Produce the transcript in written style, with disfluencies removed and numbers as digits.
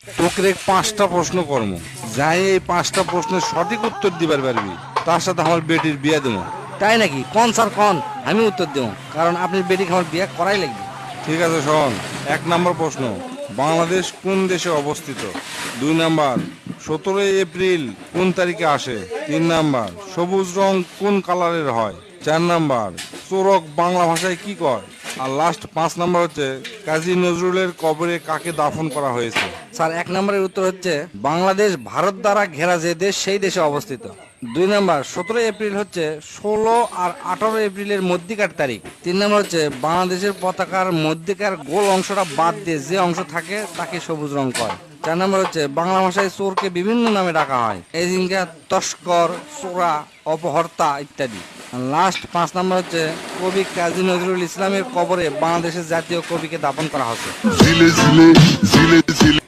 তোকে এক 5টা প্রশ্ন করবো, যাই এই 5টা প্রশ্নের সঠিক উত্তর দিবার পারবি তার সাথে আমার বেটির বিয়ে দেবো। তাই নাকি? কোন স্যার কোন, আমি উত্তর দেবো, কারণ আপনার বেটিকে আমার বিয়ে করাই লাগবে। ঠিক আছে শোন, 1 নম্বর প্রশ্ন, বাংলাদেশ কোন দেশে অবস্থিত? 2 নাম্বার, 17 এপ্রিল কোন তারিখে আসে? 3 নাম্বার, সবুজ রং কোন কালারের হয়? 4 নাম্বার, চোরক বাংলা ভাষায় কি কয়? আর লাস্ট 5 নাম্বার হচ্ছে, কাজী নজরুলের কবরে কাকে দাফন করা হয়েছে? স্যার, 1 নম্বরের উত্তর হচ্ছে বাংলাদেশ ভারত দ্বারা ঘেরা যে দেশ সেই দেশে অবস্থিত। 2 নম্বর, 17 এপ্রিল হচ্ছে 16 আর 18 এপ্রিলের মধ্যিকার তারিখ। 3 নম্বর হচ্ছে বাংলাদেশের পতাকার মধ্যিকার গোল অংশটা বাদ দিয়ে যে অংশ থাকে তাকে সবুজ রং কয়। 4 নম্বর হচ্ছে বাংলা ভাষায় চোরকে বিভিন্ন নামে ডাকা হয়, এজিঙ্গা, তস্কর, চোরা, অপহর্তা ইত্যাদি। লাস্ট 5 নম্বর হচ্ছে কবি কাজী নজরুল ইসলামের কবরে বাংলাদেশের জাতীয় কবিকে দাফন করা হচ্ছে। zile zile zile zile